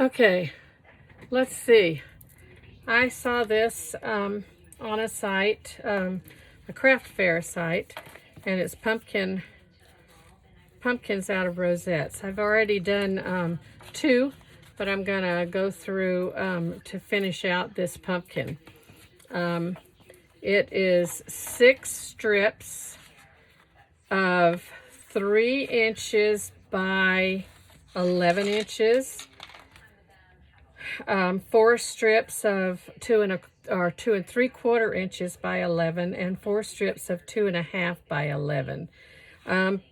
Okay, let's see. I saw this on a site, a craft fair site, and it's pumpkins out of rosettes. I've already done 2, but I'm gonna go through to finish out this pumpkin. It is 6 strips of 3 inches by 11 inches. 4 strips of 2 3/4 inches by 11, and 4 strips of 2.5 by 11.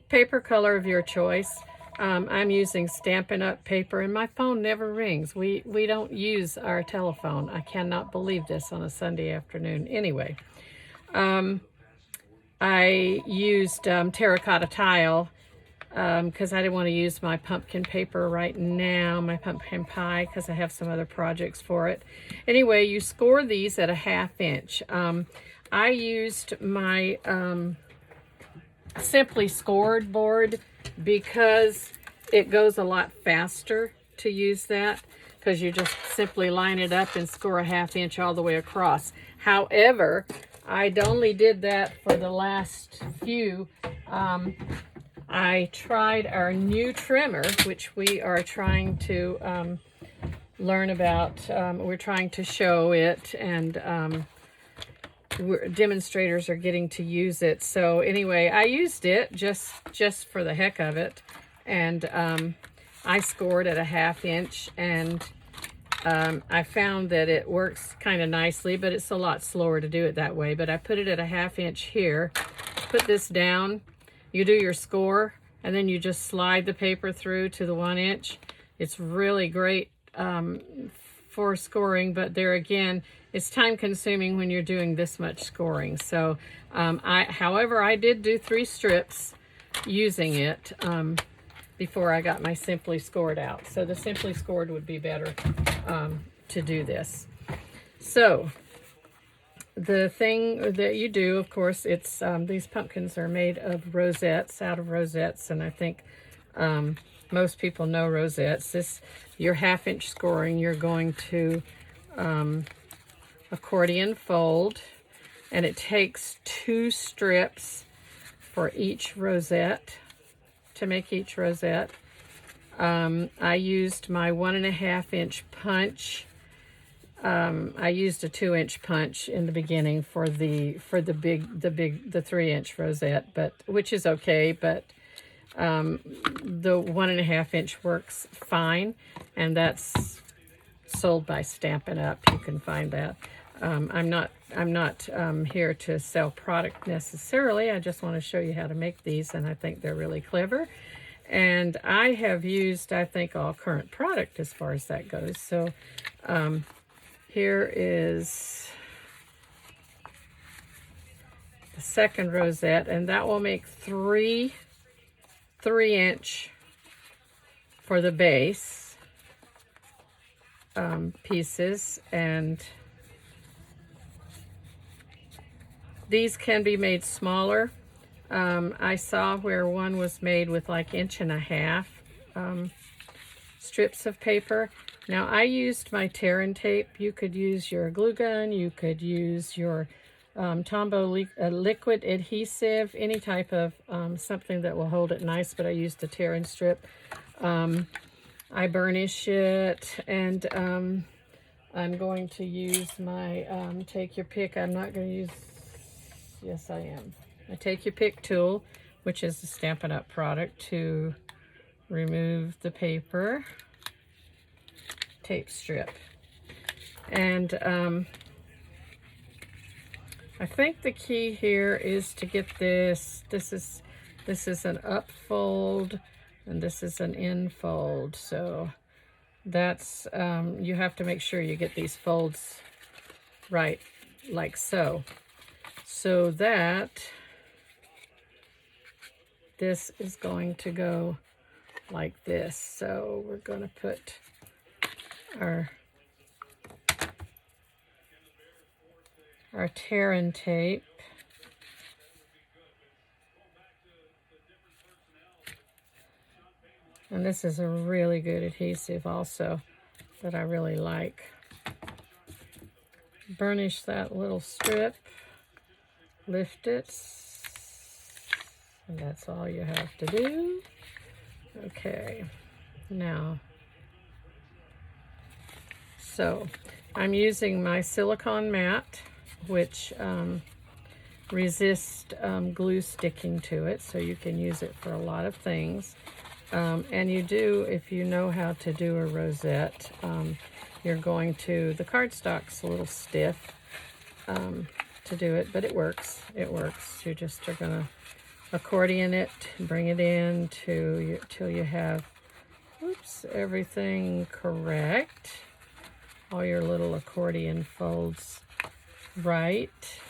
Paper color of your choice. I'm using Stampin' Up! Paper, and my phone never rings. We don't use our telephone. I cannot believe this on a Sunday afternoon. Anyway, I used terracotta tile because I didn't want to use my pumpkin paper right now, my pumpkin pie, because I have some other projects for it. Anyway, you score these at a 1/2 inch. I used my Simply Scored board because it goes a lot faster to use that, because you just simply line it up and score a 1/2 inch all the way across. However, I only did that for the last few. I tried our new trimmer, which we are trying to learn about. We're trying to show it, and demonstrators are getting to use it. So anyway, I used it just for the heck of it, and I scored at a 1/2 inch, and I found that it works kind of nicely, but it's a lot slower to do it that way. But I put it at a 1/2 inch here. Put this down. You do your score, and then you just slide the paper through to the 1 inch. It's really great for scoring, but there again, it's time consuming when you're doing this much scoring. So however, I did do 3 strips using it before I got my Simply Scored out. So the Simply Scored would be better to do this. So the thing that you do, of course, it's these pumpkins are made of rosettes, out of rosettes, and I think most people know rosettes. Your 1/2 inch scoring, you're going to accordion fold, and it takes 2 strips for each rosette to make each rosette. I used my 1.5 inch punch. I used a 2 inch punch in the beginning for the 3 inch rosette, but which is okay, but the 1.5 inch works fine, and that's sold by Stampin' Up. You can find that. I'm not here to sell product necessarily. I just want to show you how to make these, and I think they're really clever. And I have used, I think, all current product as far as that goes. So here is the second rosette, and that will make 3 3-inch for the base pieces, and these can be made smaller. I saw where one was made with like 1.5 inch strips of paper. Now I used my tear and tape. You could use your glue gun, you could use your Tombow liquid adhesive, any type of something that will hold it nice, but I used a tear and strip. I burnish it, and I'm going to use my take your pick. I'm not going to use, yes I am. I take your pick tool, which is the Stampin' Up! Product, to remove the paper tape strip. And I think the key here is to get this. This is an up fold, and this is an in fold. So that's you have to make sure you get these folds right, like so. So that this is going to go like this. So we're going to put our tear and tape. And this is a really good adhesive also. that I really like. Burnish that little strip, lift it, and that's all you have to do. Okay, now, so I'm using my silicone mat, which resists glue sticking to it, so you can use it for a lot of things. And you do, if you know how to do a rosette, you're going to, the cardstock's a little stiff to do it, but it works. It works. You just are going to accordion it, bring it in till you have, oops, everything correct. All your little accordion folds right.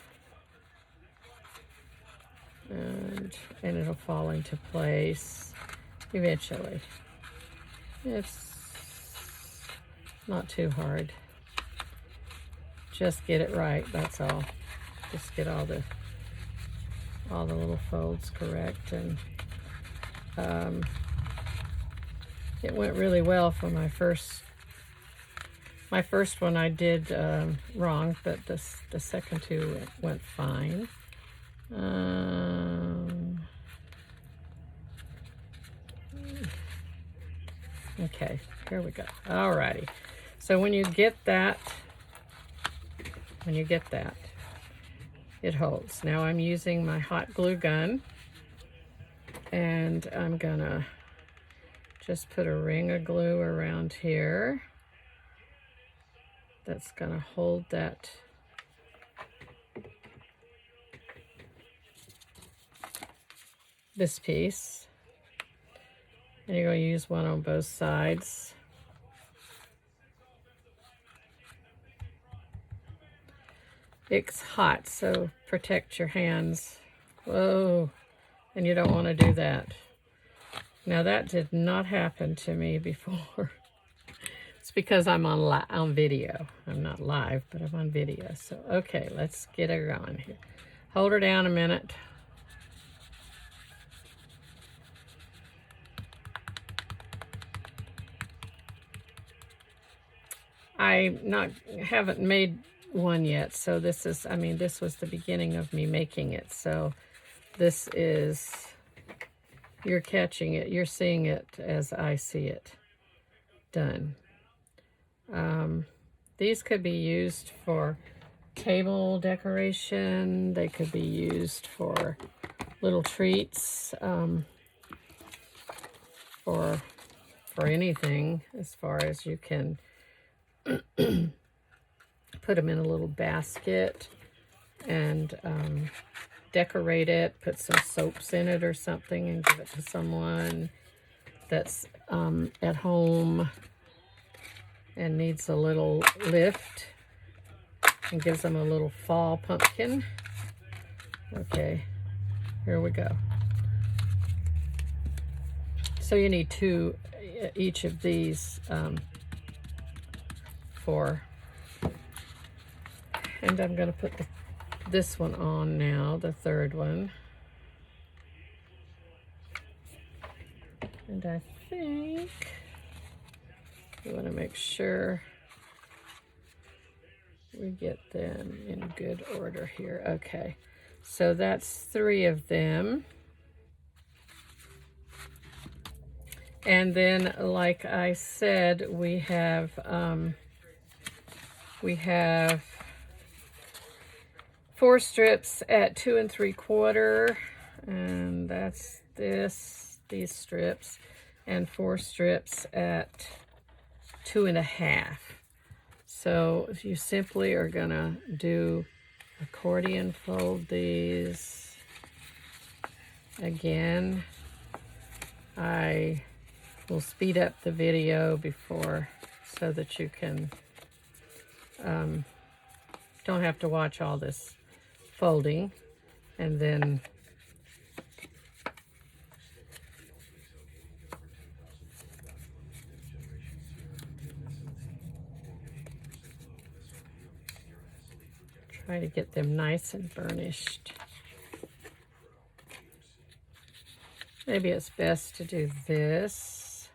And it'll fall into place eventually. It's not too hard. Just get it right, that's all. Just get all the little folds correct, and it went really well for my first one. I did wrong, but the second two went fine. Okay, here we go. Alrighty. So when you get that, it holds. Now I'm using my hot glue gun, and I'm gonna just put a ring of glue around here. That's gonna hold this piece. And you're going to use one on both sides. It's hot, so protect your hands. Whoa, and you don't want to do that. Now that did not happen to me before. It's because I'm on video. I'm not live, but I'm on video. So, okay, let's get her going here. Hold her down a minute. I haven't made one yet, so this is, I mean, this was the beginning of me making it. So this is, you're catching it, you're seeing it as I see it done. These could be used for table decoration. They could be used for little treats, for anything, as far as you can put them in a little basket and decorate it, put some soaps in it or something and give it to someone that's at home and needs a little lift, and gives them a little fall pumpkin. Okay, here we go. So you need two each of these and I'm going to put this one on now, the third one. And I think we want to make sure we get them in good order here. Okay, so that's 3 of them. And then, like I said, we have 4 strips at 2 3/4, and that's these strips, and 4 strips at 2 1/2. So you simply are gonna do accordion fold these. Again, I will speed up the video before, so that you can don't have to watch all this folding, and then try to get them nice and burnished. Maybe it's best to do this.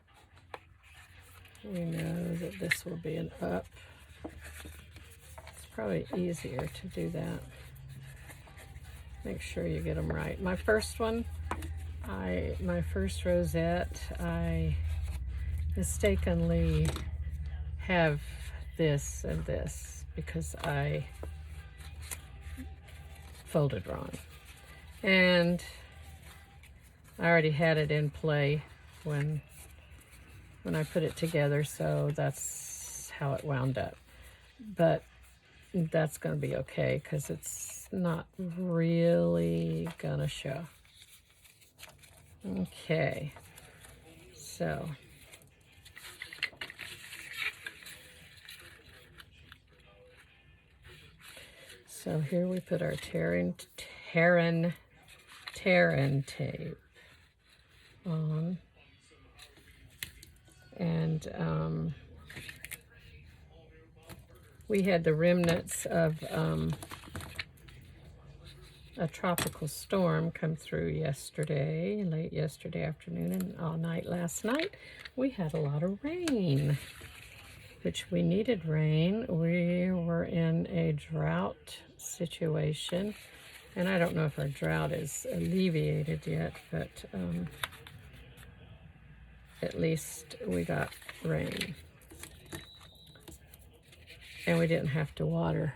We know that this will be an up. It's probably easier to do that. Make sure you get them right. My first one, my first rosette, I mistakenly have this and this because I folded wrong. And I already had it in play when I put it together, so that's how it wound up. But that's going to be okay because it's not really going to show. Okay, so here we put our Terran tape on, and we had the remnants of a tropical storm come through yesterday, late yesterday afternoon, and all night last night. We had a lot of rain, which we needed rain. We were in a drought situation, and I don't know if our drought is alleviated yet, but at least we got rain. And we didn't have to water.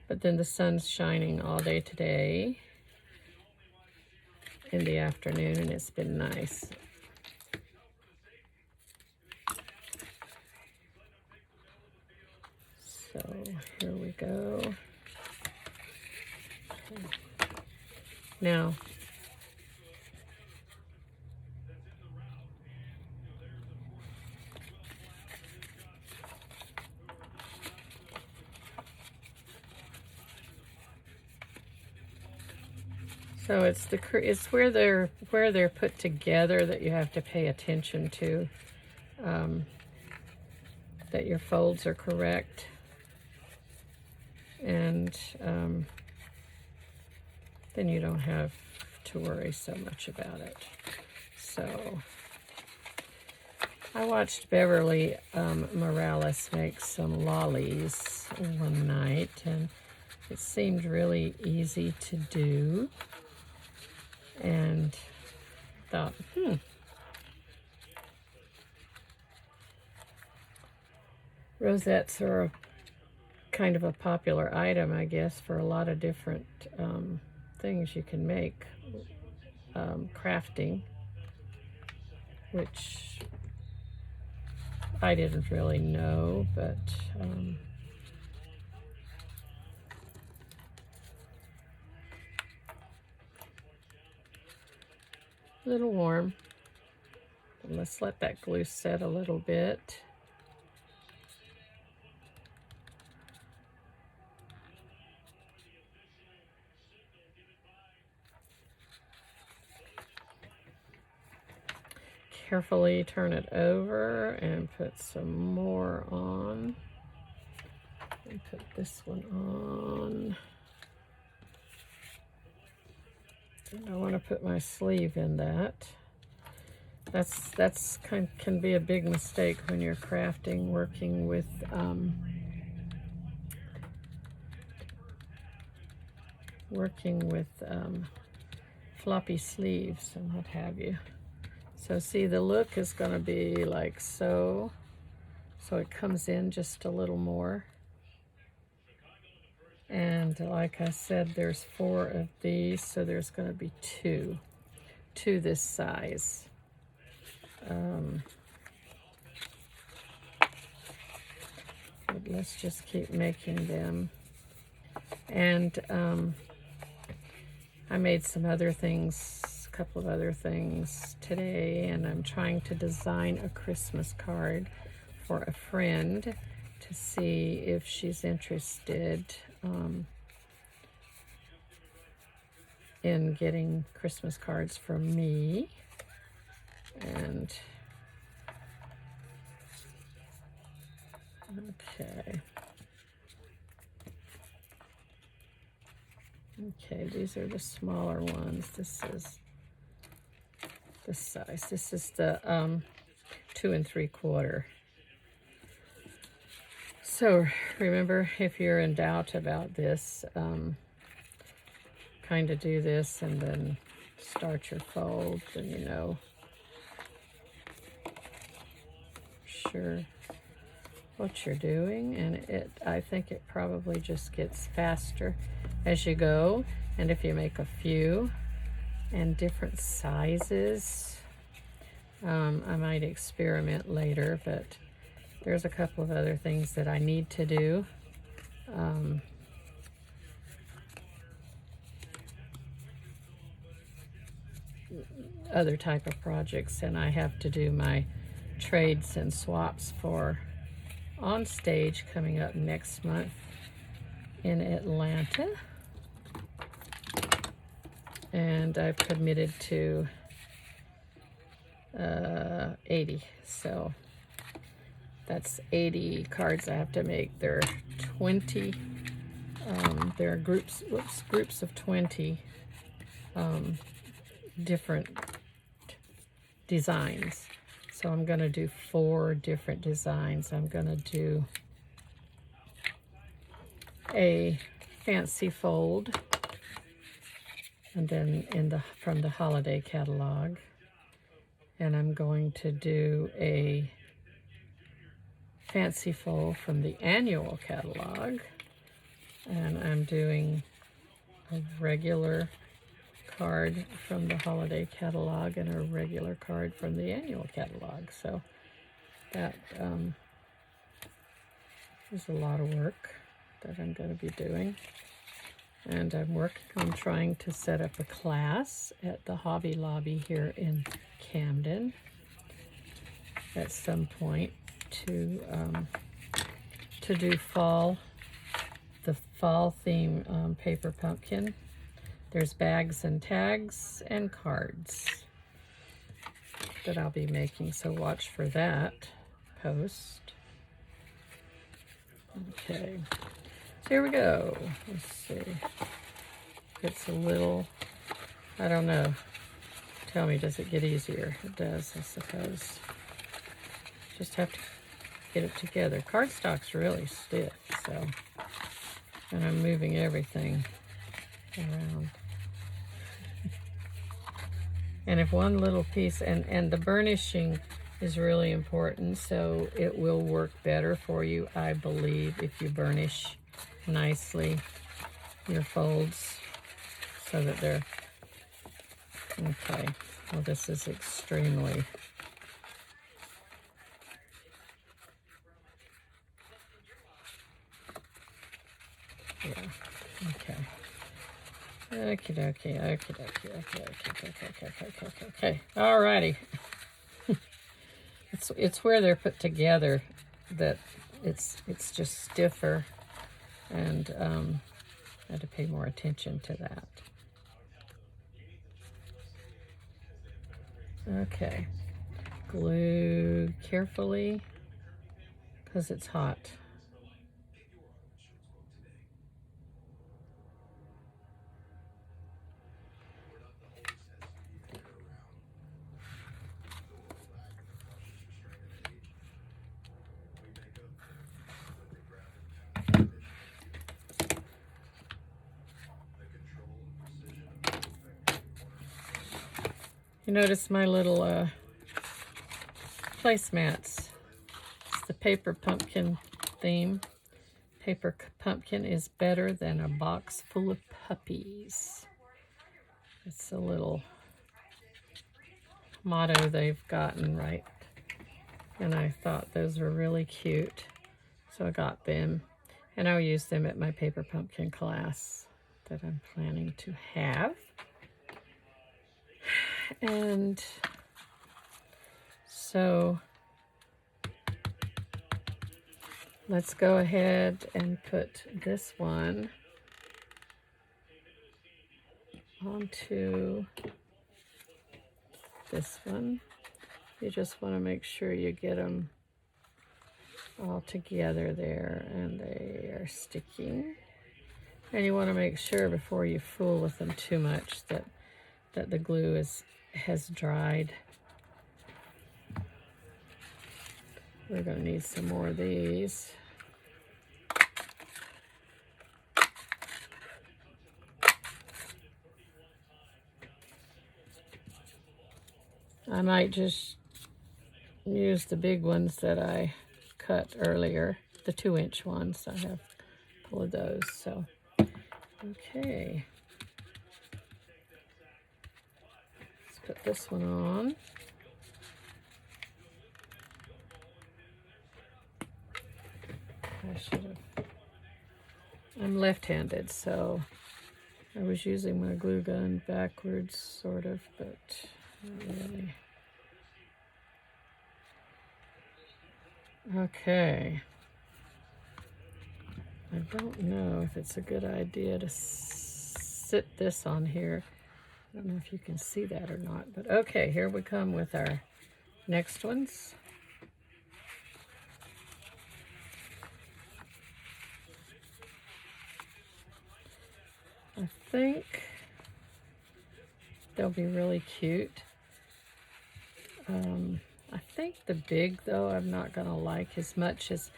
But then the sun's shining all day today in the afternoon, and it's been nice. So here we go. Okay. Now, so it's where they're put together that you have to pay attention to, that your folds are correct, and then you don't have to worry so much about it. So I watched Beverly Morales make some lollies one night, and it seemed really easy to do. And thought, rosettes are kind of a popular item, I guess, for a lot of different things you can make. Crafting, which I didn't really know, but a little warm. And let's let that glue set a little bit. Carefully turn it over and put some more on. And put this one on. And I want to put my sleeve in that. That's can be a big mistake when you're crafting, working with floppy sleeves and what have you. So see, the look is going to be like so. So it comes in just a little more. And like I said, there's 4 of these, so there's going to be 2 this size. But let's just keep making them. And I made some other things, a couple of other things today, and I'm trying to design a Christmas card for a friend to see if she's interested in getting Christmas cards from me. And okay, these are the smaller ones. This is this size. This is the 2 3/4. So remember, if you're in doubt about this, kind of do this and then start your fold, and you know, sure what you're doing. And I think it probably just gets faster as you go. And if you make a few and different sizes, I might experiment later, but there's a couple of other things that I need to do. Other type of projects, and I have to do my trades and swaps for on stage coming up next month in Atlanta, and I've committed to 80, so that's 80 cards I have to make. There are 20, there are groups of 20 different designs. So I'm going to do 4 different designs. I'm going to do a fancy fold, and then from the holiday catalog, and I'm going to do a fancy fold from the annual catalog, and I'm doing a regular card from the holiday catalog and a regular card from the annual catalog. So that is a lot of work that I'm going to be doing. And I'm working on trying to set up a class at the Hobby Lobby here in Camden at some point to do the fall theme paper pumpkin. There's bags and tags and cards that I'll be making, so watch for that post. Okay, so here we go. Let's see. It's a little, I don't know. Tell me, does it get easier? It does, I suppose. Just have to get it together. Cardstock's really stiff, so, and I'm moving everything around. And if one little piece, and the burnishing is really important, so it will work better for you, I believe, if you burnish nicely your folds so that they're, okay, well this is extremely, yeah, okay. Okay. Alrighty. It's where they're put together that it's just stiffer, and I had to pay more attention to that. Okay. Glue carefully because it's hot. You notice my little placemats. It's the paper pumpkin theme. Paper pumpkin is better than a box full of puppies. It's a little motto they've gotten, right? And I thought those were really cute, so I got them. And I'll use them at my paper pumpkin class that I'm planning to have. And so let's go ahead and put this one onto this one. You just want to make sure you get them all together there, and they are sticking. And you want to make sure before you fool with them too much that the glue has dried. We're going to need some more of these. I might just use the big ones that I cut earlier, the 2-inch ones. I have a couple of those. So, okay. Let's put this one on. I should have. I'm left-handed, so I was using my glue gun backwards, sort of, but not really. Okay. I don't know if it's a good idea to sit this on here. I don't know if you can see that or not, but okay, here we come with our next ones. I think they'll be really cute. I think the big, though, I'm not going to like as much as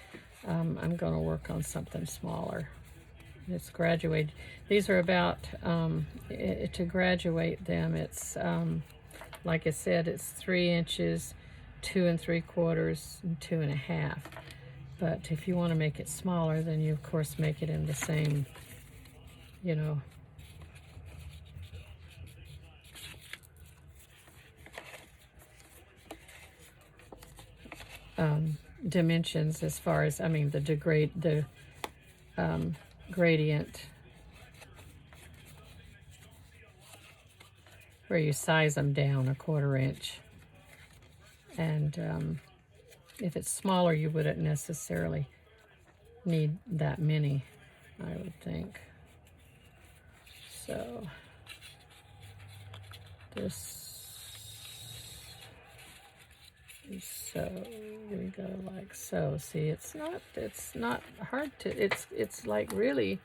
I'm going to work on something smaller. It's graduated. These are about, to graduate them, it's, like I said, it's 3 inches, 2 3/4, and 2 1/2. But if you want to make it smaller, then you, of course, make it in the same, you know, dimensions as far as, I mean, the gradient, where you size them down 1/4 inch. And if it's smaller, you wouldn't necessarily need that many, I would think. So this, so we go like so. See, it's not hard to, it's like really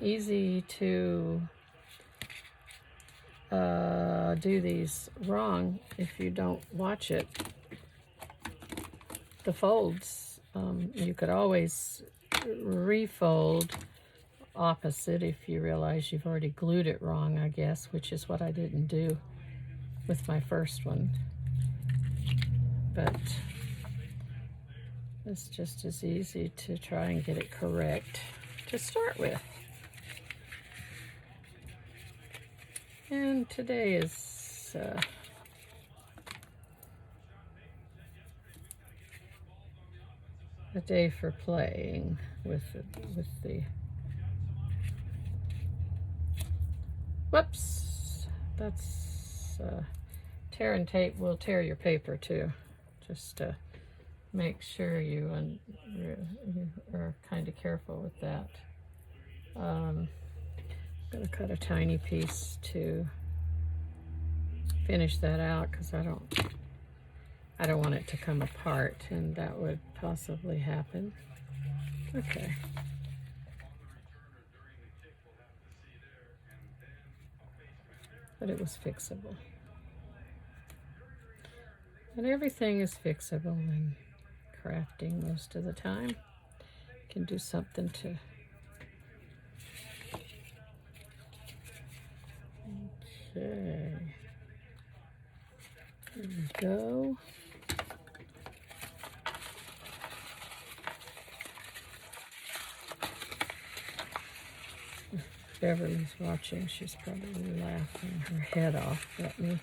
easy to do these wrong if you don't watch it. The folds, you could always refold opposite if you realize you've already glued it wrong, I guess, which is what I didn't do with my first one. But it's just as easy to try and get it correct to start with. And today is a day for playing with the whoops, that's tear and tape will tear your paper too. Just make sure you are kind of careful with that. I'm going to cut a tiny piece to finish that out because I don't want it to come apart, and that would possibly happen. Okay. But it was fixable. And everything is fixable in crafting most of the time. You can do something to... Okay. There we go. If Beverly's watching, she's probably laughing her head off at me.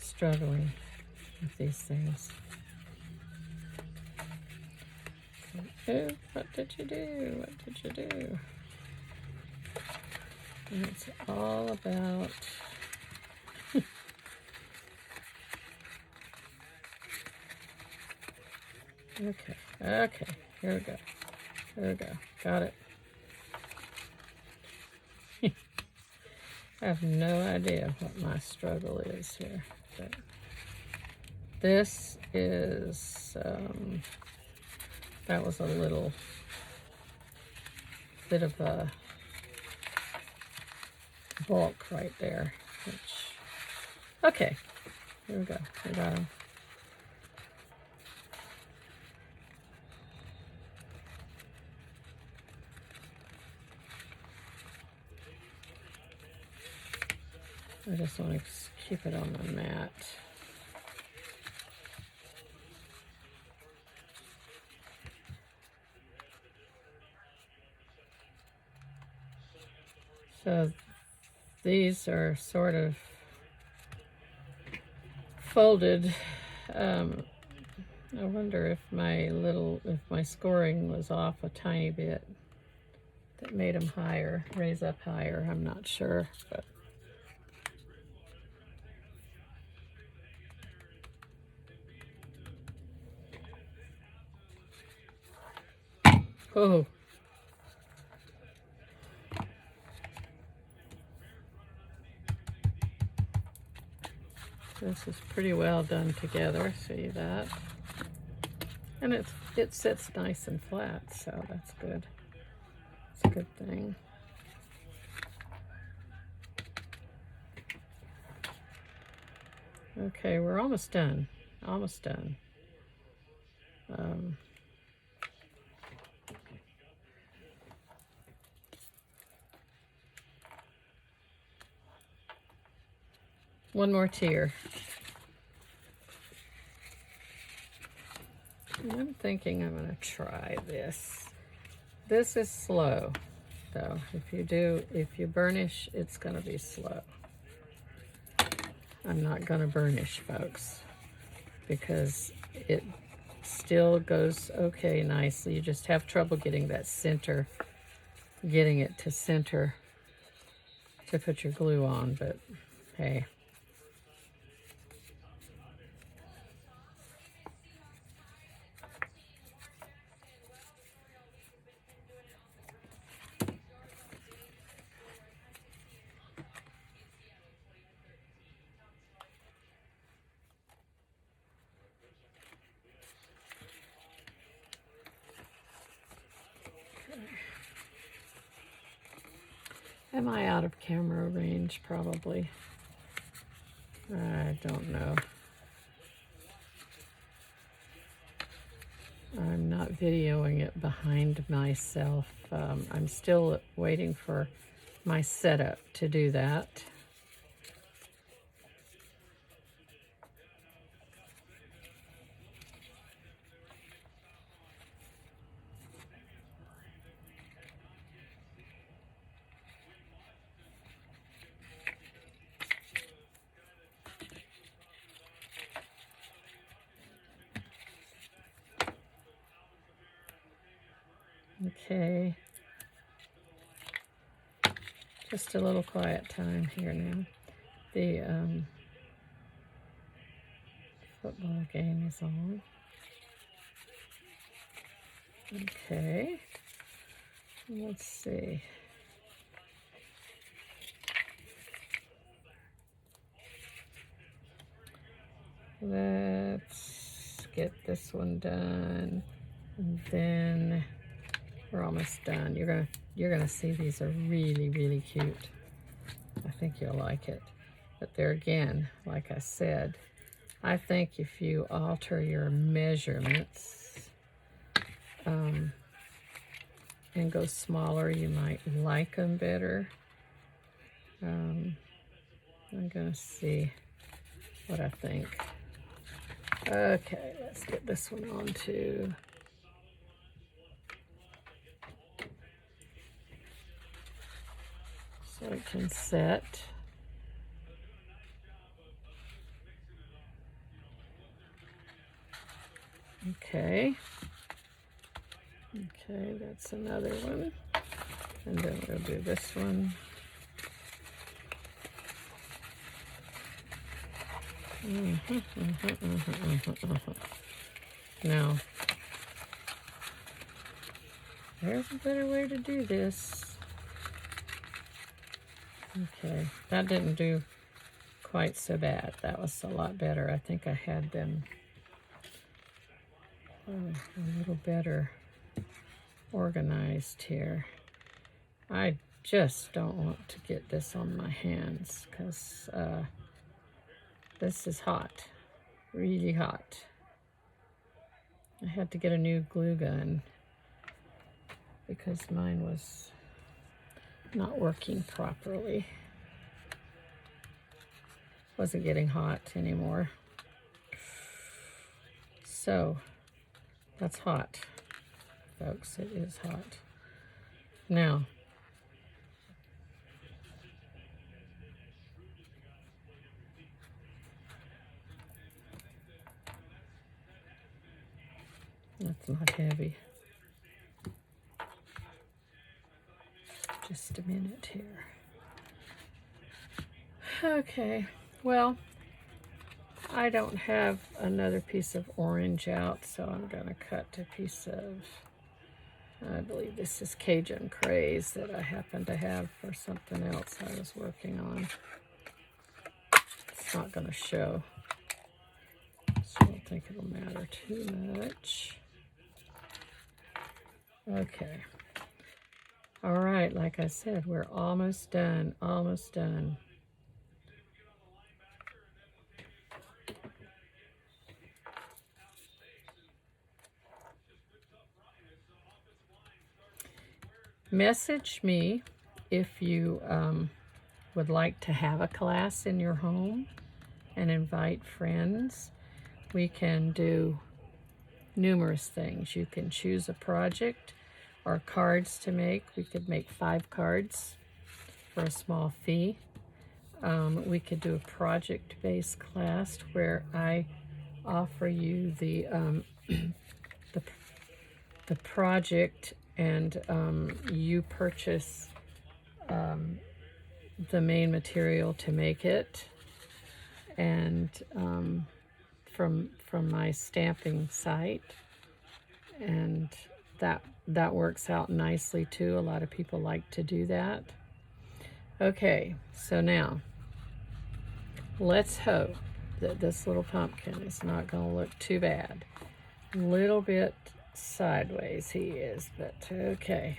Struggling with these things. Oh, what did you do? What did you do? And it's all about okay, here we go. There we go. Got it. I have no idea what my struggle is here. But this is, that was a little bit of a bulk right there. Which, okay, here we go. We got them. I just want to keep it on the mat. So these are sort of folded. I wonder if my scoring was off a tiny bit. That made them higher, raise up higher. I'm not sure, but oh. This is pretty well done together, see that? And it sits nice and flat, so that's good. It's a good thing. Okay, we're almost done. Almost done. One more tier. I'm thinking I'm going to try this. This is slow, though. If you burnish, it's going to be slow. I'm not going to burnish, folks, because it still goes okay nicely. You just have trouble getting that center, getting it to center to put your glue on, but hey. Am I out of camera range? Probably. I don't know. I'm not videoing it behind myself. I'm still waiting for my setup to do that. Okay, just a little quiet time here now. The football game is on. Okay, let's see. Let's get this one done, and then we're almost done. You're gonna see these are really, really cute. I think you'll like it. But there again, like I said, I think if you alter your measurements and go smaller, you might like them better. I'm gonna see what I think. Okay, let's get this one on too. So it can set. Okay. Okay, that's another one. And then we'll do this one. Now, there's a better way to do this. Okay, that didn't do quite so bad. That was a lot better. I think I had them a little better organized here. I just don't want to get this on my hands because this is hot, really hot. I had to get a new glue gun because mine was not working properly. wasn't getting hot anymore. So that's hot, folks. It is hot. Now, that's not heavy. Just a minute here. Okay, well, I don't have another piece of orange out, so I'm gonna cut a piece of, I believe this is Cajun Craze that I happen to have for something else I was working on. It's not gonna show, so I don't think it'll matter too much. Okay. All right, like I said, we're almost done, almost done. Message me if you would like to have a class in your home and invite friends. We can do numerous things. You can choose a project or cards to make. We could make 5 cards for a small fee. We could do a project-based class where I offer you the project, and you purchase the main material to make it, and from my stamping site, and that works out nicely too. A lot of people like to do that. Okay, so now let's hope that this little pumpkin is not going to look too bad. A little bit sideways he is, but okay.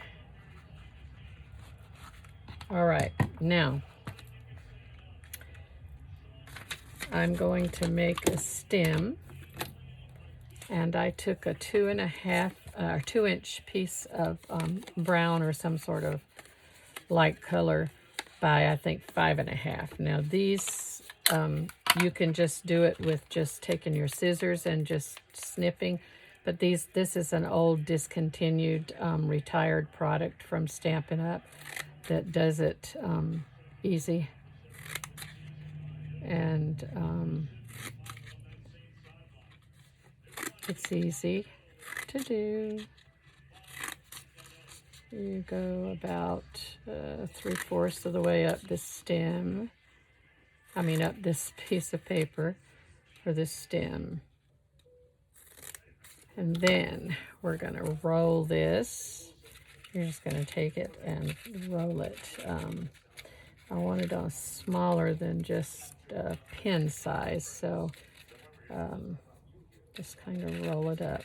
All right, now I'm going to make a stem, and I took a 2-inch piece of brown or some sort of light color by, I think, 5.5. Now these, you can just do it with just taking your scissors and just snipping, but this is an old discontinued retired product from Stampin' Up! That does it easy. And it's easy to do. You go about 3/4 of the way up this stem. I mean, up this piece of paper for this stem. And then we're going to roll this. You're just going to take it and roll it. I want it on smaller than just pin size, so just kind of roll it up.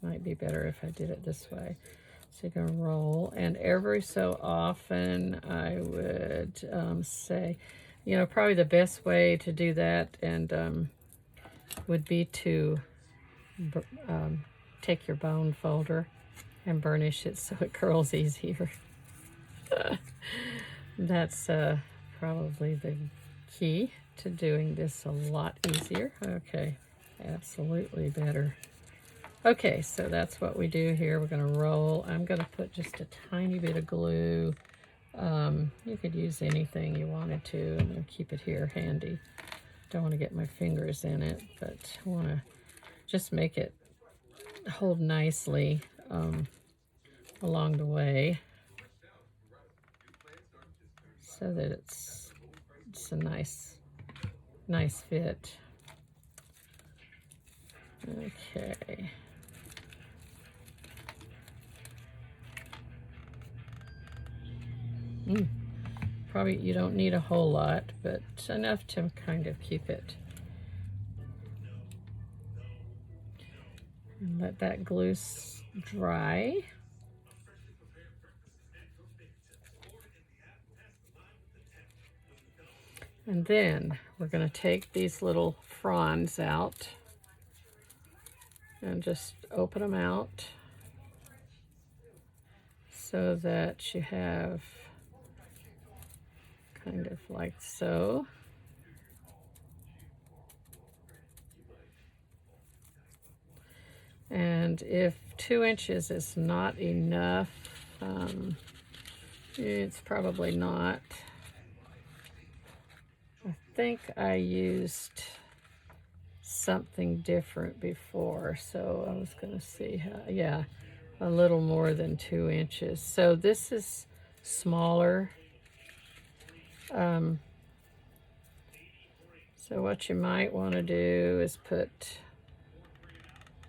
Might be better if I did it this way. So you're going to roll, and every so often I would say, you know, probably the best way to do that and would be to take your bone folder and burnish it so it curls easier. That's probably the key to doing this a lot easier. Okay, absolutely better. Okay, so that's what we do here. We're going to roll. I'm going to put just a tiny bit of glue. You could use anything you wanted to. I'm going to keep it here handy. Don't want to get my fingers in it, but I want to just make it hold nicely along the way, so that it's a nice fit. Okay. Probably you don't need a whole lot, but enough to kind of keep it. And let that glue dry. And then we're going to take these little fronds out and just open them out so that you have kind of like so. And if 2 inches is not enough, it's probably not. I think I used something different before, so I was going to see how, yeah, a little more than 2 inches. So this is smaller. So what you might want to do is put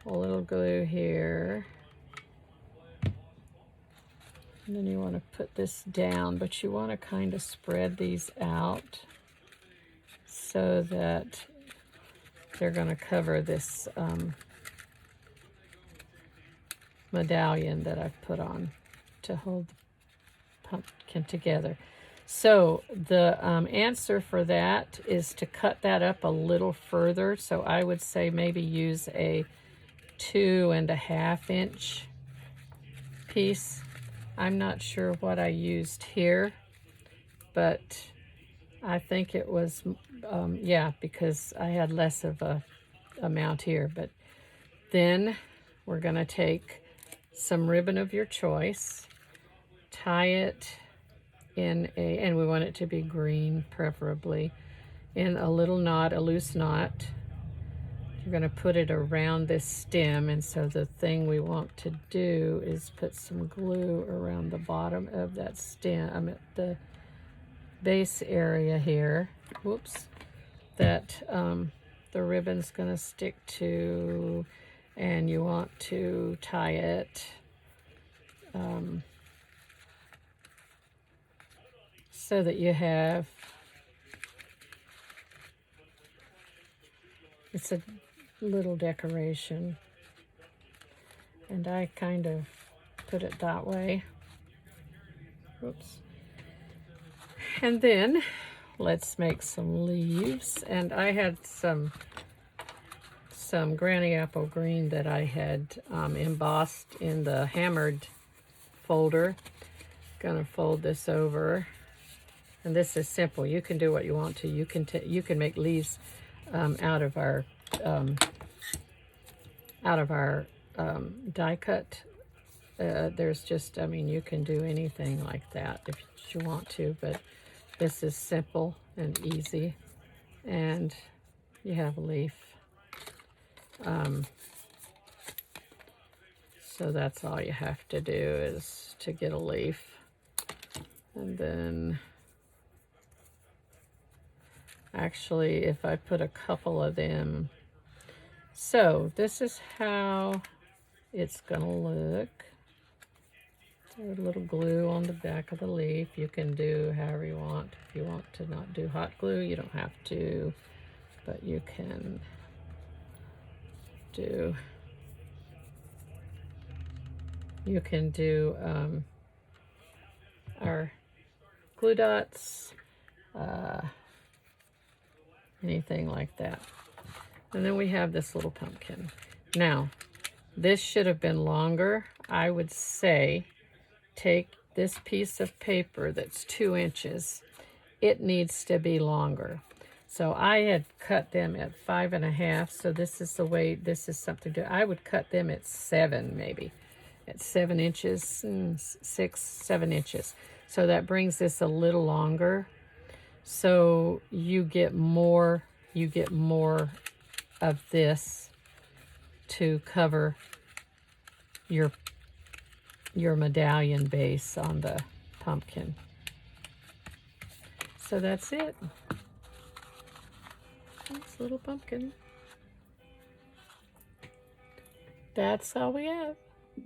a little glue here. And then you want to put this down, but you want to kind of spread these out so that they're going to cover this medallion that I've put on to hold the pumpkin together. So the answer for that is to cut that up a little further. So I would say maybe use a 2.5 inch piece. I'm not sure what I used here, but I think it was, yeah, because I had less of a amount here. But then we're going to take some ribbon of your choice, tie it in a, and we want it to be green preferably, in a little knot, a loose knot. You're going to put it around this stem, and so the thing we want to do is put some glue around the bottom of that stem, at the base area here, whoops, that the ribbon's going to stick to, and you want to tie it so that you have, it's a little decoration, and I kind of put it that way. Whoops. And then let's make some leaves, and I had some granny apple green that I had embossed in the hammered folder. Gonna fold this over, and this is simple. You can do what you want to. You can make leaves out of our die cut. There's just, I mean, you can do anything like that if you want to, but this is simple and easy, and you have a leaf. So that's all you have to do is to get a leaf. And then, actually, if I put a couple of them, so this is how it's gonna look. A little glue on the back of the leaf. You can do however you want. If you want to not do hot glue, you don't have to, but you can do, our glue dots, anything like that. And then we have this little pumpkin. Now, this should have been longer. I would say take this piece of paper that's 2 inches. It needs to be longer. So I had cut them at 5.5. So this is the way, this is something to, I would cut them at 7 maybe. At 7 inches, 6, 7 inches. So that brings this a little longer. So you get more of this to cover your medallion base on the pumpkin. So that's it. This little pumpkin. That's all we have.